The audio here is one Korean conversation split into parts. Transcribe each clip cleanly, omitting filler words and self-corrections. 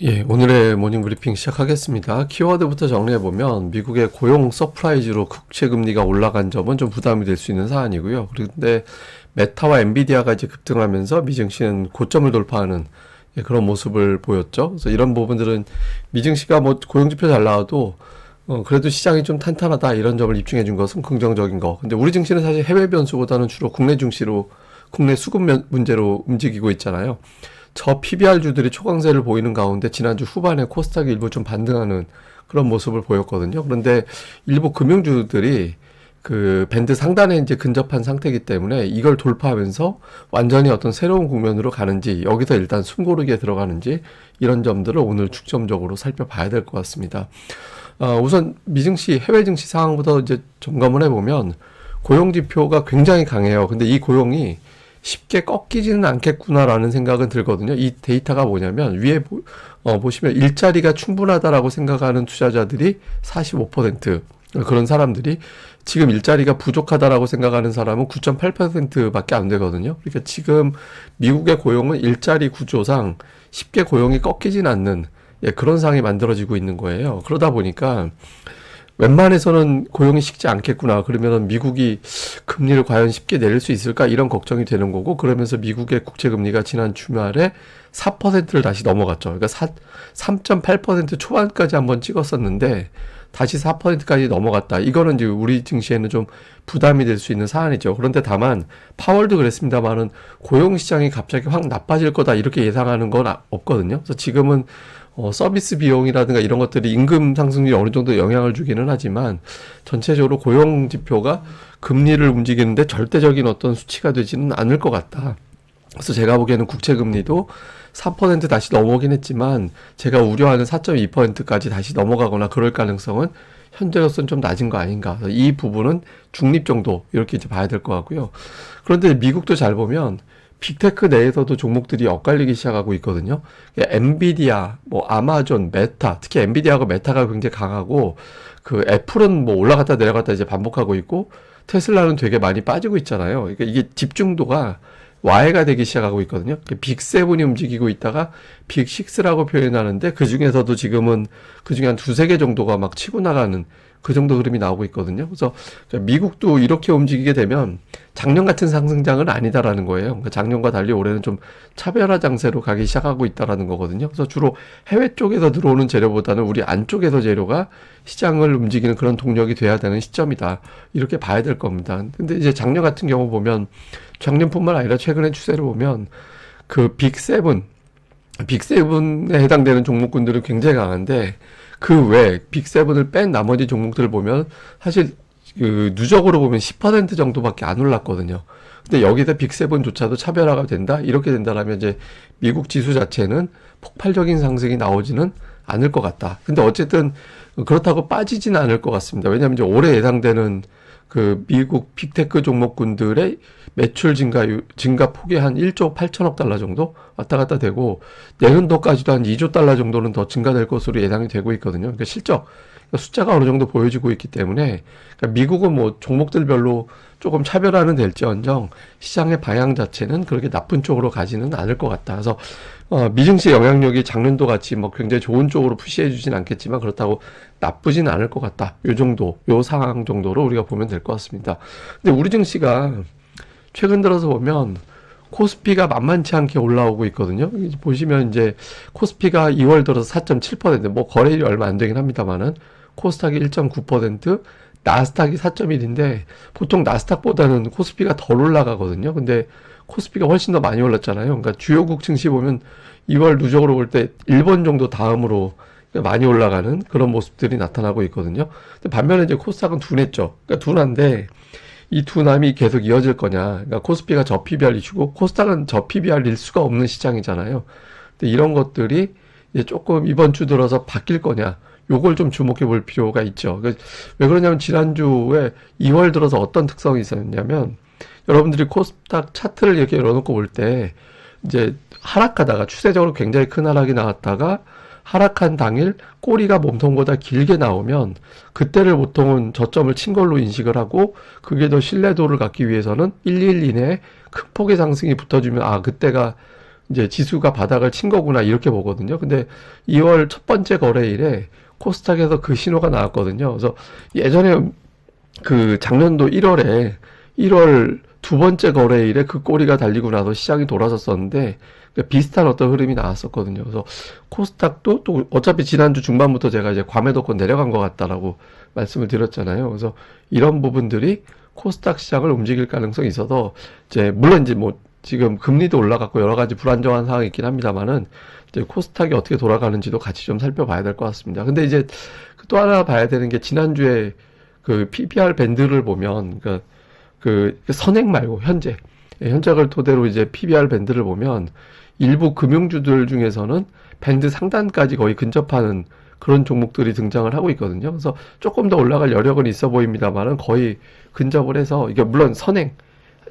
예, 오늘의 모닝 브리핑 시작하겠습니다. 키워드부터 정리해보면 미국의 고용 서프라이즈로 국채 금리가 올라간 점은 좀 부담이 될 수 있는 사안이고요. 그런데 메타와 엔비디아가 이제 급등하면서 미증시는 고점을 돌파하는 그런 모습을 보였죠. 그래서 이런 부분들은 미증시가 뭐 고용지표 잘 나와도 그래도 시장이 좀 탄탄하다 이런 점을 입증해 준 것은 긍정적인 거. 근데 우리 증시는 사실 해외 변수보다는 주로 국내 증시로 국내 수급 문제로 움직이고 있잖아요. 저 PBR주들이 초강세를 보이는 가운데 지난주 후반에 코스닥이 일부 좀 반등하는 그런 모습을 보였거든요. 그런데 일부 금융주들이 그 밴드 상단에 이제 근접한 상태이기 때문에 이걸 돌파하면서 완전히 어떤 새로운 국면으로 가는지 여기서 일단 숨고르기에 들어가는지 이런 점들을 오늘 중점적으로 살펴봐야 될 것 같습니다. 우선 미증시, 해외 증시 상황부터 이제 점검을 해보면 고용 지표가 굉장히 강해요. 근데 이 고용이 쉽게 꺾이지는 않겠구나라는 생각은 들거든요. 이 데이터가 뭐냐면 위에 보시면 일자리가 충분하다라고 생각하는 투자자들이 45%, 그런 사람들이 지금 일자리가 부족하다라고 생각하는 사람은 9.8%밖에 안 되거든요. 그러니까 지금 미국의 고용은 일자리 구조상 쉽게 고용이 꺾이진 않는 그런 상황이 만들어지고 있는 거예요. 그러다 보니까 웬만해서는 고용이 식지 않겠구나. 그러면 미국이 금리를 과연 쉽게 내릴 수 있을까? 이런 걱정이 되는 거고, 그러면서 미국의 국채 금리가 지난 주말에 4%를 다시 넘어갔죠. 그러니까 3.8% 초반까지 한번 찍었었는데, 다시 4%까지 넘어갔다. 이거는 이제 우리 증시에는 좀 부담이 될 수 있는 사안이죠. 그런데 다만, 파월도 그랬습니다만은 고용 시장이 갑자기 확 나빠질 거다. 이렇게 예상하는 건 없거든요. 그래서 지금은 서비스 비용이라든가 이런 것들이 임금 상승률이 어느 정도 영향을 주기는 하지만 전체적으로 고용 지표가 금리를 움직이는데 절대적인 어떤 수치가 되지는 않을 것 같다. 그래서 제가 보기에는 국채 금리도 4% 다시 넘어오긴 했지만 제가 우려하는 4.2%까지 다시 넘어가거나 그럴 가능성은 현재로서는 좀 낮은 거 아닌가. 이 부분은 중립 정도 이렇게 이제 봐야 될 것 같고요. 그런데 미국도 잘 보면 빅테크 내에서도 종목들이 엇갈리기 시작하고 있거든요. 엔비디아, 뭐 아마존, 메타, 특히 엔비디아하고 메타가 굉장히 강하고 그 애플은 뭐 올라갔다 내려갔다 이제 반복하고 있고 테슬라는 되게 많이 빠지고 있잖아요. 그러니까 이게 집중도가 와해가 되기 시작하고 있거든요. 빅7이 움직이고 있다가 빅6라고 표현하는데 그 중에서도 지금은 그 중에 한 두세 개 정도가 막 치고 나가는 그 정도 흐름이 나오고 있거든요. 그래서 미국도 이렇게 움직이게 되면 작년 같은 상승장은 아니다라는 거예요. 그러니까 작년과 달리 올해는 좀 차별화 장세로 가기 시작하고 있다라는 거거든요. 그래서 주로 해외 쪽에서 들어오는 재료보다는 우리 안쪽에서 재료가 시장을 움직이는 그런 동력이 돼야 되는 시점이다. 이렇게 봐야 될 겁니다. 근데 이제 작년 같은 경우 보면 작년뿐만 아니라 최근의 추세를 보면 그 빅세븐에 해당되는 종목군들은 굉장히 강한데 그 외 빅세븐을 뺀 나머지 종목들을 보면 사실 그 누적으로 보면 10% 정도밖에 안 올랐거든요. 근데 여기다 빅세븐조차도 차별화가 된다? 이렇게 된다라면 이제 미국 지수 자체는 폭발적인 상승이 나오지는 않을 것 같다. 근데 어쨌든 그렇다고 빠지지는 않을 것 같습니다. 왜냐하면 이제 올해 예상되는 그 미국 빅테크 종목군들의 매출 증가 폭이 한 1조 8천억 달러 정도 왔다 갔다 되고 내년도까지도 한 2조 달러 정도는 더 증가될 것으로 예상이 되고 있거든요. 그러니까 실적, 그러니까 숫자가 어느 정도 보여지고 있기 때문에 그러니까 미국은 뭐 종목들별로 조금 차별화는 될지언정 시장의 방향 자체는 그렇게 나쁜 쪽으로 가지는 않을 것 같다. 그래서 미증시 영향력이 작년도 같이 뭐 굉장히 좋은 쪽으로 푸시해 주진 않겠지만 그렇다고 나쁘진 않을 것 같다. 요 정도, 요 상황 정도로 우리가 보면 될 것 같습니다. 근데 우리 증시가 최근 들어서 보면 코스피가 만만치 않게 올라오고 있거든요. 보시면 이제 코스피가 2월 들어서 4.7%, 뭐 거래일이 얼마 안 되긴 합니다만은 코스닥이 1.9%, 나스닥이 4.1인데 보통 나스닥보다는 코스피가 덜 올라가거든요. 근데 코스피가 훨씬 더 많이 올랐잖아요. 그러니까 주요국 증시 보면 2월 누적으로 볼 때 일본 정도 다음으로 많이 올라가는 그런 모습들이 나타나고 있거든요. 근데 반면에 이제 코스닥은 둔했죠. 그러니까 둔한데 이 둔함이 계속 이어질 거냐. 그러니까 코스피가 저 PBR 이슈고 코스닥은 저 PBR일 수가 없는 시장이잖아요. 근데 이런 것들이 이제 조금 이번 주 들어서 바뀔 거냐. 요걸 좀 주목해 볼 필요가 있죠. 왜 그러냐면 지난주에 2월 들어서 어떤 특성이 있었냐면 여러분들이 코스닥 차트를 이렇게 열어놓고 볼 때 이제 하락하다가 추세적으로 굉장히 큰 하락이 나왔다가 하락한 당일 꼬리가 몸통보다 길게 나오면 그때를 보통은 저점을 친 걸로 인식을 하고 그게 더 신뢰도를 갖기 위해서는 1일 이내에 큰 폭의 상승이 붙어주면 그때가 이제 지수가 바닥을 친 거구나 이렇게 보거든요. 근데 2월 첫 번째 거래일에 코스닥에서 그 신호가 나왔거든요. 그래서 예전에 그 작년도 1월 두 번째 거래일에 그 꼬리가 달리고 나서 시장이 돌아섰었는데 비슷한 어떤 흐름이 나왔었거든요. 그래서 코스닥도 또 어차피 지난주 중반부터 제가 이제 과매도권 내려간 것 같다라고 말씀을 드렸잖아요. 그래서 이런 부분들이 코스닥 시장을 움직일 가능성이 있어서 이제 물론 이제 뭐 지금 금리도 올라갔고 여러 가지 불안정한 상황이 있긴 합니다만은 이제 코스닥이 어떻게 돌아가는지도 같이 좀 살펴봐야 될 것 같습니다. 근데 이제 또 하나 봐야 되는 게 지난주에 그 PBR 밴드를 보면 그 선행 말고 현재를 토대로 이제 PBR 밴드를 보면 일부 금융주들 중에서는 밴드 상단까지 거의 근접하는 그런 종목들이 등장을 하고 있거든요. 그래서 조금 더 올라갈 여력은 있어 보입니다만은 거의 근접을 해서 이게 물론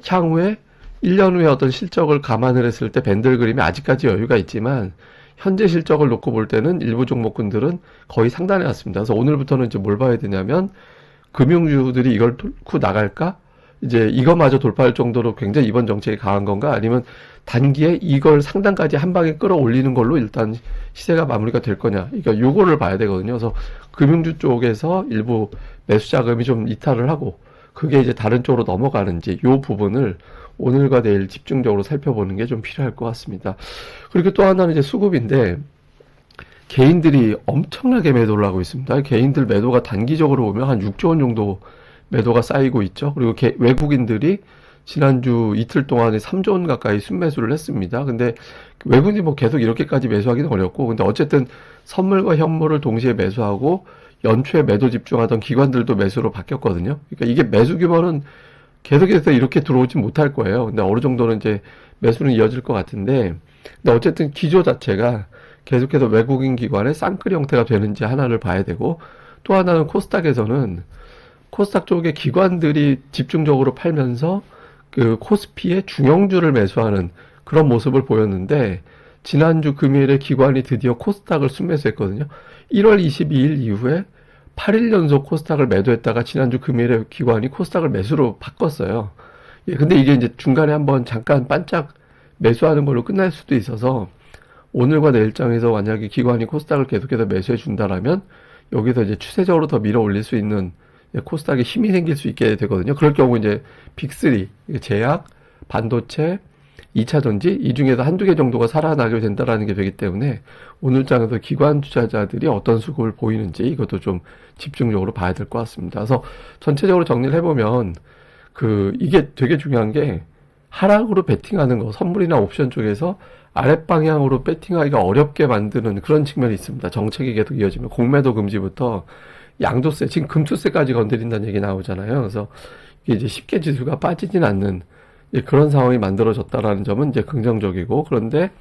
향후에 1년 후에 어떤 실적을 감안을 했을 때 밴드 그림이 아직까지 여유가 있지만 현재 실적을 놓고 볼 때는 일부 종목군들은 거의 상단에 왔습니다. 그래서 오늘부터는 이제 뭘 봐야 되냐면 금융주들이 이걸 뚫고 나갈까? 이제 이것마저 돌파할 정도로 굉장히 이번 정책이 강한 건가? 아니면 단기에 이걸 상단까지 한 방에 끌어올리는 걸로 일단 시세가 마무리가 될 거냐? 그러니까 요거를 봐야 되거든요. 그래서 금융주 쪽에서 일부 매수 자금이 좀 이탈을 하고 그게 이제 다른 쪽으로 넘어가는지 요 부분을 오늘과 내일 집중적으로 살펴보는 게 좀 필요할 것 같습니다. 그리고 또 하나는 이제 수급인데 개인들이 엄청나게 매도를 하고 있습니다. 개인들 매도가 단기적으로 보면 한 6조 원 정도 매도가 쌓이고 있죠. 그리고 외국인들이 지난주 이틀 동안에 3조 원 가까이 순매수를 했습니다. 근데 외국인이 뭐 계속 이렇게까지 매수하기는 어렵고, 근데 어쨌든 선물과 현물을 동시에 매수하고 연초에 매도 집중하던 기관들도 매수로 바뀌었거든요. 그러니까 이게 매수 규모는 계속해서 이렇게 들어오지 못할 거예요. 근데 어느 정도는 이제 매수는 이어질 것 같은데, 근데 어쨌든 기조 자체가 계속해서 외국인 기관의 쌍끌이 형태가 되는지 하나를 봐야 되고, 또 하나는 코스닥에서는 코스닥 쪽에 기관들이 집중적으로 팔면서 그 코스피의 중형주를 매수하는 그런 모습을 보였는데, 지난주 금요일에 기관이 드디어 코스닥을 순매수했거든요. 1월 22일 이후에 8일 연속 코스닥을 매도했다가 지난주 금요일에 기관이 코스닥을 매수로 바꿨어요. 예, 근데 이게 이제 중간에 한번 잠깐 반짝 매수하는 걸로 끝날 수도 있어서 오늘과 내일장에서 만약에 기관이 코스닥을 계속해서 매수해 준다라면 여기서 이제 추세적으로 더 밀어 올릴 수 있는 코스닥에 힘이 생길 수 있게 되거든요. 그럴 경우 이제 빅3, 제약, 반도체, 2차 전지 이 중에서 한두 개 정도가 살아나게 된다라는 게 되기 때문에 오늘 장에서 기관 투자자들이 어떤 수급을 보이는지 이것도 좀 집중적으로 봐야 될 것 같습니다. 그래서 전체적으로 정리를 해보면 이게 되게 중요한 게 하락으로 베팅하는 거, 선물이나 옵션 쪽에서 아랫방향으로 베팅하기가 어렵게 만드는 그런 측면이 있습니다. 정책이 계속 이어지면 공매도 금지부터 양도세, 지금 금투세까지 건드린다는 얘기 나오잖아요. 그래서 이게 이제 쉽게 지수가 빠지진 않는 그런 상황이 만들어졌다라는 점은 이제 긍정적이고, 그런데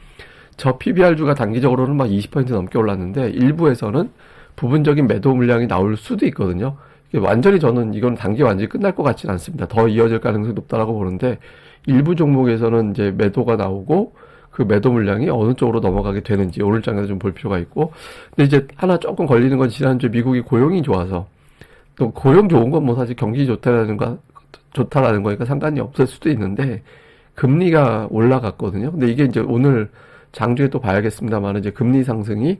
저 PBR주가 단기적으로는 막 20% 넘게 올랐는데 일부에서는 부분적인 매도 물량이 나올 수도 있거든요. 완전히 저는 이건 단기 완전히 끝날 것 같지는 않습니다. 더 이어질 가능성이 높다라고 보는데 일부 종목에서는 이제 매도가 나오고 그 매도 물량이 어느 쪽으로 넘어가게 되는지 오늘 장에서 좀 볼 필요가 있고, 근데 이제 하나 조금 걸리는 건 지난주 미국이 고용이 좋아서, 또 고용 좋은 건 뭐 사실 경기 좋다라는 거니까 상관이 없을 수도 있는데 금리가 올라갔거든요. 근데 이게 이제 오늘 장중에 또 봐야겠습니다만 이제 금리 상승이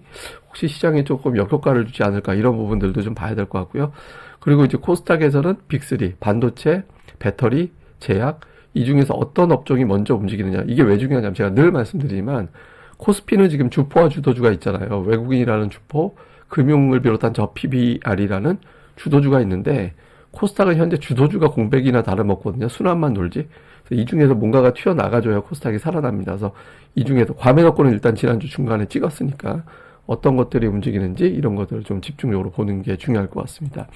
혹시 시장에 조금 역효과를 주지 않을까 이런 부분들도 좀 봐야 될 것 같고요. 그리고 이제 코스닥에서는 빅3, 반도체, 배터리, 제약 이 중에서 어떤 업종이 먼저 움직이느냐, 이게 왜 중요하냐면 제가 늘 말씀드리지만 코스피는 지금 주포와 주도주가 있잖아요. 외국인이라는 주포, 금융을 비롯한 저 PBR이라는 주도주가 있는데 코스닥은 현재 주도주가 공백이나 다름없거든요. 순환만 놀지. 그래서 이 중에서 뭔가가 튀어나가줘야 코스닥이 살아납니다. 그래서 이 중에서 과매도권은 일단 지난주 중간에 찍었으니까 어떤 것들이 움직이는지 이런 것들을 좀 집중적으로 보는 게 중요할 것 같습니다.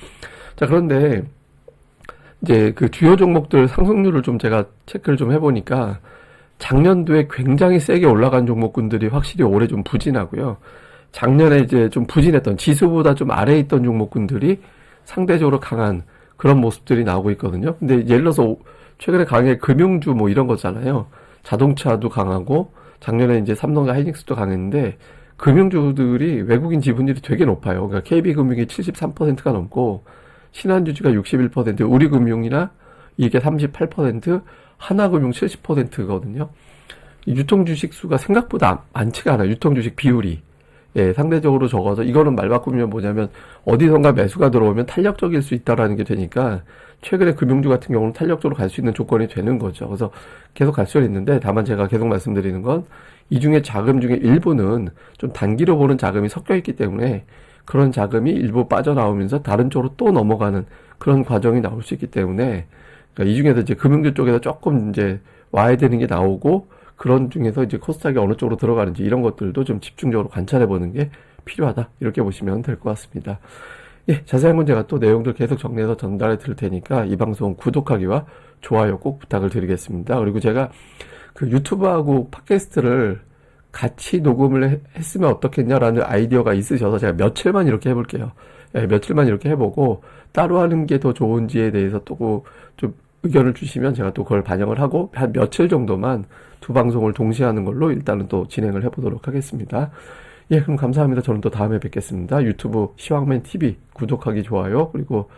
자, 그런데 이제 그 주요 종목들 상승률을 좀 제가 체크를 좀 해보니까 작년도에 굉장히 세게 올라간 종목군들이 확실히 올해 좀 부진하고요. 작년에 이제 좀 부진했던 지수보다 좀 아래에 있던 종목군들이 상대적으로 강한 그런 모습들이 나오고 있거든요. 근데 예를 들어서 최근에 강해 금융주 뭐 이런 거잖아요. 자동차도 강하고 작년에 이제 삼성과 하이닉스도 강했는데 금융주들이 외국인 지분율이 되게 높아요. 그러니까 KB금융이 73%가 넘고 신한주주가 61%, 우리금융이나 이게 38%, 하나금융 70%거든요. 유통 주식 수가 생각보다 많지가 않아요. 유통 주식 비율이. 예, 상대적으로 적어서 이거는 말 바꾸면 뭐냐면 어디선가 매수가 들어오면 탄력적일 수 있다라는 게 되니까 최근에 금융주 같은 경우는 탄력적으로 갈 수 있는 조건이 되는 거죠. 그래서 계속 갈 수는 있는데 다만 제가 계속 말씀드리는 건 이 중에 자금 중에 일부는 좀 단기로 보는 자금이 섞여 있기 때문에 그런 자금이 일부 빠져나오면서 다른 쪽으로 또 넘어가는 그런 과정이 나올 수 있기 때문에 그러니까 이 중에서 이제 금융주 쪽에서 조금 이제 와야 되는 게 나오고 그런 중에서 이제 코스닥이 어느 쪽으로 들어가는지 이런 것들도 좀 집중적으로 관찰해 보는 게 필요하다. 이렇게 보시면 될 것 같습니다. 예, 자세한 건 제가 또 내용들 계속 정리해서 전달해 드릴 테니까 이 방송 구독하기와 좋아요 꼭 부탁을 드리겠습니다. 그리고 제가 그 유튜브하고 팟캐스트를 같이 녹음을 했으면 어떻겠냐라는 아이디어가 있으셔서 제가 며칠만 이렇게 해볼게요. 예, 며칠만 이렇게 해보고 따로 하는 게 더 좋은지에 대해서 또 좀 의견을 주시면 제가 또 그걸 반영을 하고 한 며칠 정도만 두 방송을 동시에 하는 걸로 일단은 또 진행을 해보도록 하겠습니다. 예, 그럼 감사합니다. 저는 또 다음에 뵙겠습니다. 유튜브 시황맨 TV 구독하기, 좋아요, 그리고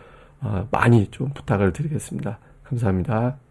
많이 좀 부탁을 드리겠습니다. 감사합니다.